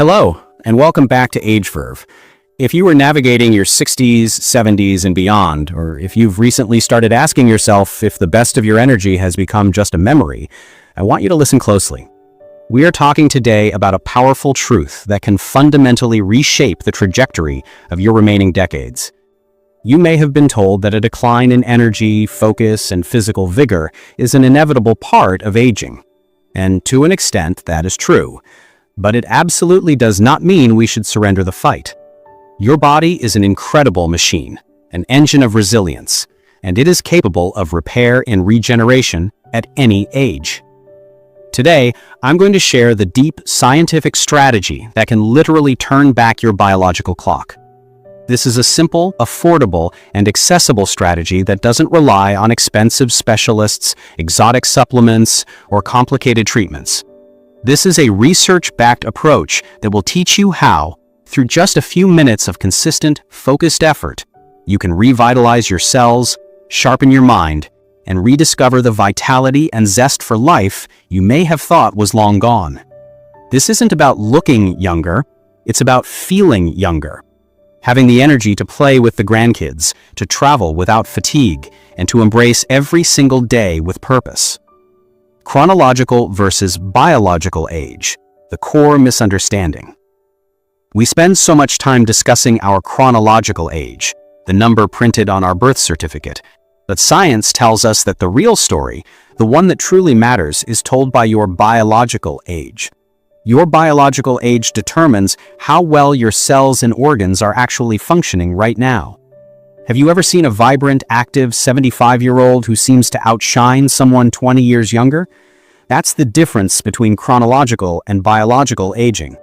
Hello, and welcome back to Age Verve. If you are navigating your 60s, 70s, and beyond, or if you've recently started asking yourself if the best of your energy has become just a memory, I want you to listen closely. We are talking today about a powerful truth that can fundamentally reshape the trajectory of your remaining decades. You may have been told that a decline in energy, focus, and physical vigor is an inevitable part of aging. And to an extent, that is true. But it absolutely does not mean we should surrender the fight. Your body is an incredible machine, an engine of resilience, and it is capable of repair and regeneration at any age. Today, I'm going to share the deep scientific strategy that can literally turn back your biological clock. This is a simple, affordable, and accessible strategy that doesn't rely on expensive specialists, exotic supplements, or complicated treatments. This is a research-backed approach that will teach you how, through just a few minutes of consistent, focused effort, you can revitalize your cells, sharpen your mind, and rediscover the vitality and zest for life you may have thought was long gone. This isn't about looking younger, it's about feeling younger. Having the energy to play with the grandkids, to travel without fatigue, and to embrace every single day with purpose. Chronological versus biological age, the core misunderstanding. We spend so much time discussing our chronological age, the number printed on our birth certificate, but science tells us that the real story, the one that truly matters, is told by your biological age. Your biological age determines how well your cells and organs are actually functioning right now. Have you ever seen a vibrant, active 75-year-old who seems to outshine someone 20 years younger? That's the difference between chronological and biological aging.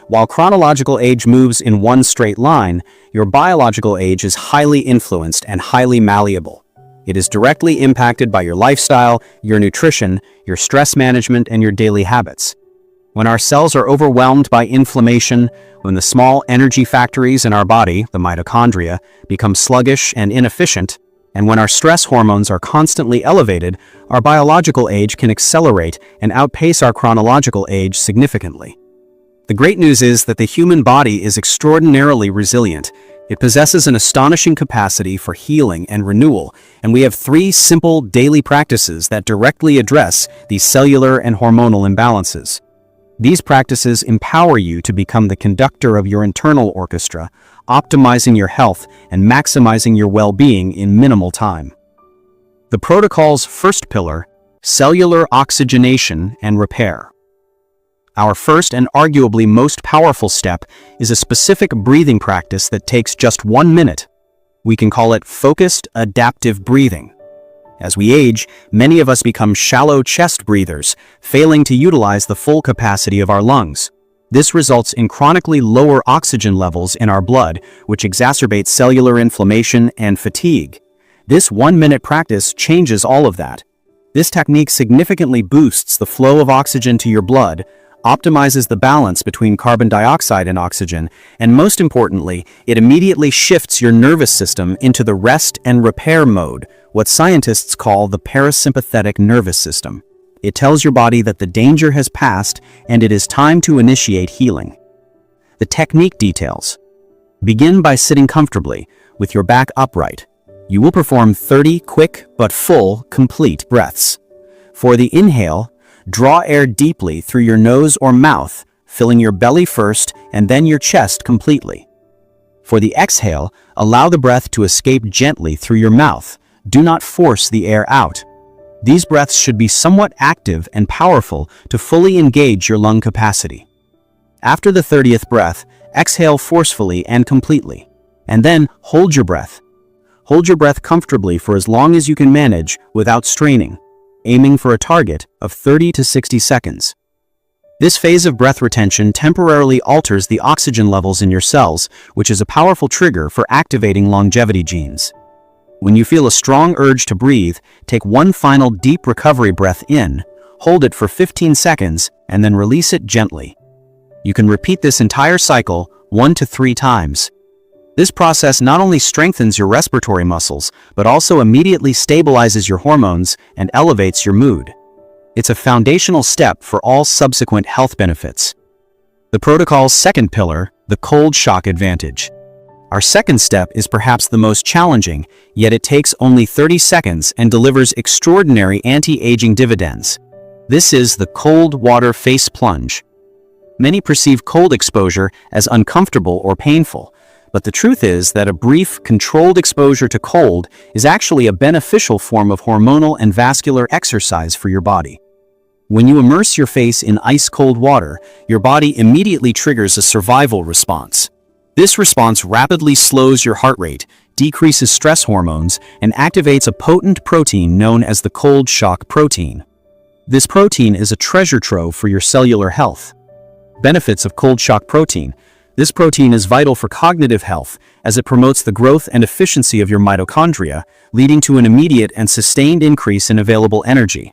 While chronological age moves in one straight line, your biological age is highly influenced and highly malleable. It is directly impacted by your lifestyle, your nutrition, your stress management, and your daily habits. When our cells are overwhelmed by inflammation, when the small energy factories in our body, the mitochondria, become sluggish and inefficient, and when our stress hormones are constantly elevated, our biological age can accelerate and outpace our chronological age significantly. The great news is that the human body is extraordinarily resilient. It possesses an astonishing capacity for healing and renewal, and we have 3 simple daily practices that directly address these cellular and hormonal imbalances. These practices empower you to become the conductor of your internal orchestra, optimizing your health and maximizing your well-being in minimal time. The protocol's first pillar, cellular oxygenation and repair. Our first and arguably most powerful step is a specific breathing practice that takes just 1 minute. We can call it focused adaptive breathing. As we age, many of us become shallow chest breathers, failing to utilize the full capacity of our lungs. This results in chronically lower oxygen levels in our blood, which exacerbates cellular inflammation and fatigue. This 1-minute practice changes all of that. This technique significantly boosts the flow of oxygen to your blood, optimizes the balance between carbon dioxide and oxygen, and most importantly, it immediately shifts your nervous system into the rest and repair mode, what scientists call the parasympathetic nervous system. It tells your body that the danger has passed and it is time to initiate healing. The technique details. Begin by sitting comfortably, with your back upright. You will perform 30 quick but full, complete breaths. For the inhale, draw air deeply through your nose or mouth, filling your belly first and then your chest completely. For the exhale, allow the breath to escape gently through your mouth. Do not force the air out. These breaths should be somewhat active and powerful to fully engage your lung capacity. After the 30th breath, exhale forcefully and completely. And then hold your breath. Hold your breath comfortably for as long as you can manage without straining, aiming for a target of 30 to 60 seconds. This phase of breath retention temporarily alters the oxygen levels in your cells, which is a powerful trigger for activating longevity genes. When you feel a strong urge to breathe, take one final deep recovery breath in, hold it for 15 seconds, and then release it gently. You can repeat this entire cycle 1 to 3 times. This process not only strengthens your respiratory muscles, but also immediately stabilizes your hormones and elevates your mood. It's a foundational step for all subsequent health benefits. The protocol's second pillar, the cold shock advantage. Our second step is perhaps the most challenging, yet it takes only 30 seconds and delivers extraordinary anti-aging dividends. This is the cold water face plunge. Many perceive cold exposure as uncomfortable or painful, but the truth is that a brief, controlled exposure to cold is actually a beneficial form of hormonal and vascular exercise for your body. When you immerse your face in ice-cold water, your body immediately triggers a survival response. This response rapidly slows your heart rate, decreases stress hormones, and activates a potent protein known as the cold shock protein. This protein is a treasure trove for your cellular health. Benefits of cold shock protein. This protein is vital for cognitive health as it promotes the growth and efficiency of your mitochondria, leading to an immediate and sustained increase in available energy.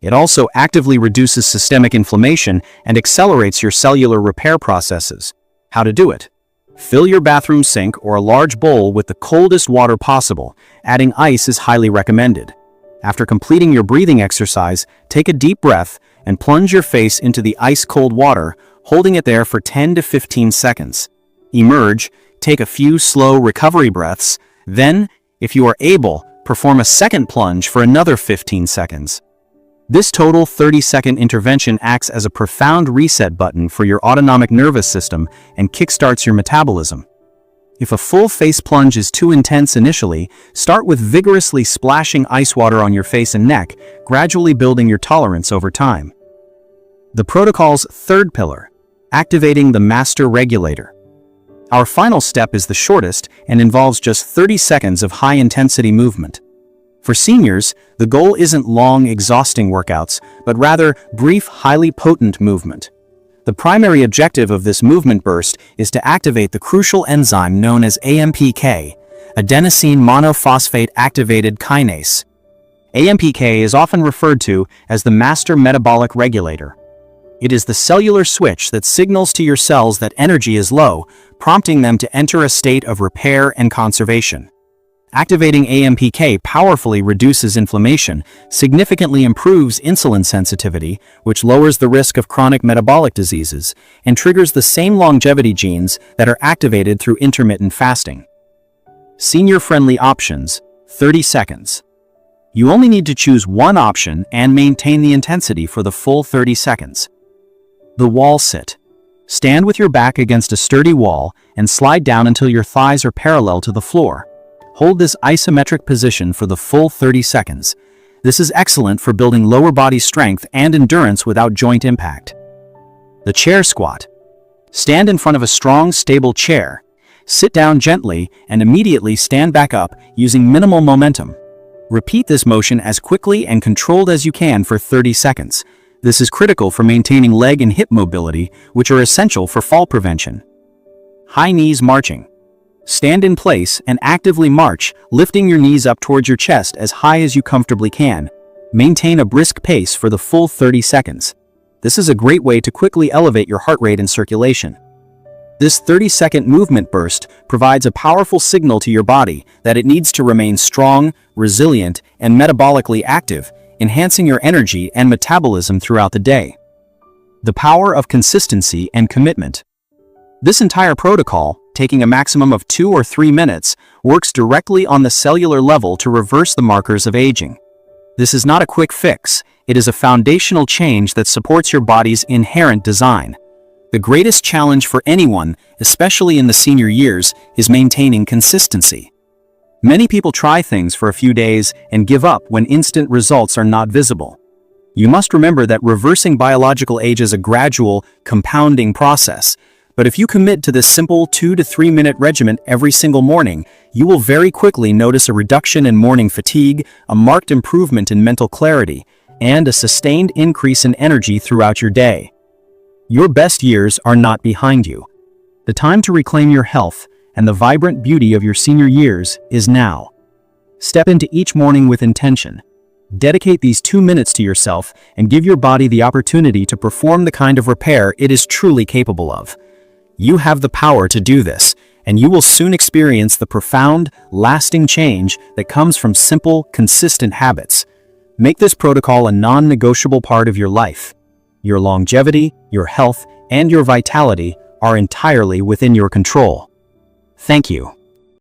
It also actively reduces systemic inflammation and accelerates your cellular repair processes. How to do it? Fill your bathroom sink or a large bowl with the coldest water possible. Adding ice is highly recommended. After completing your breathing exercise, take a deep breath and plunge your face into the ice-cold water, holding it there for 10 to 15 seconds. Emerge, take a few slow recovery breaths, then, if you are able, perform a second plunge for another 15 seconds. This total 30-second intervention acts as a profound reset button for your autonomic nervous system and kickstarts your metabolism. If a full face plunge is too intense initially, start with vigorously splashing ice water on your face and neck, gradually building your tolerance over time. The protocol's third pillar, activating the master regulator. Our final step is the shortest and involves just 30 seconds of high-intensity movement. For seniors, the goal isn't long, exhausting workouts, but rather brief, highly potent movement. The primary objective of this movement burst is to activate the crucial enzyme known as AMPK, adenosine monophosphate activated kinase. AMPK is often referred to as the master metabolic regulator. It is the cellular switch that signals to your cells that energy is low, prompting them to enter a state of repair and conservation. Activating AMPK powerfully reduces inflammation, significantly improves insulin sensitivity, which lowers the risk of chronic metabolic diseases, and triggers the same longevity genes that are activated through intermittent fasting. Senior-friendly options, 30 seconds. You only need to choose one option and maintain the intensity for the full 30 seconds. The wall sit. Stand with your back against a sturdy wall and slide down until your thighs are parallel to the floor. Hold this isometric position for the full 30 seconds. This is excellent for building lower body strength and endurance without joint impact. The chair squat. Stand in front of a strong, stable chair. Sit down gently and immediately stand back up using minimal momentum. Repeat this motion as quickly and controlled as you can for 30 seconds. This is critical for maintaining leg and hip mobility, which are essential for fall prevention. High knees marching. Stand in place and actively march, lifting your knees up towards your chest as high as you comfortably can. Maintain a brisk pace for the full 30 seconds. This is a great way to quickly elevate your heart rate and circulation. This 30-second movement burst provides a powerful signal to your body that it needs to remain strong, resilient, and metabolically active, enhancing your energy and metabolism throughout the day. The power of consistency and commitment. This entire protocol, taking a maximum of 2 or 3 minutes, works directly on the cellular level to reverse the markers of aging. This is not a quick fix. It is a foundational change that supports your body's inherent design. The greatest challenge for anyone, especially in the senior years, is maintaining consistency. Many people try things for a few days and give up when instant results are not visible. You must remember that reversing biological age is a gradual, compounding process. But if you commit to this simple 2 to 3 minute regimen every single morning, you will very quickly notice a reduction in morning fatigue, a marked improvement in mental clarity, and a sustained increase in energy throughout your day. Your best years are not behind you. The time to reclaim your health and the vibrant beauty of your senior years is now. Step into each morning with intention. Dedicate these 2 minutes to yourself and give your body the opportunity to perform the kind of repair it is truly capable of. You have the power to do this, and you will soon experience the profound, lasting change that comes from simple, consistent habits. Make this protocol a non-negotiable part of your life. your longevity, your health, and your vitality are entirely within your control. Thank you.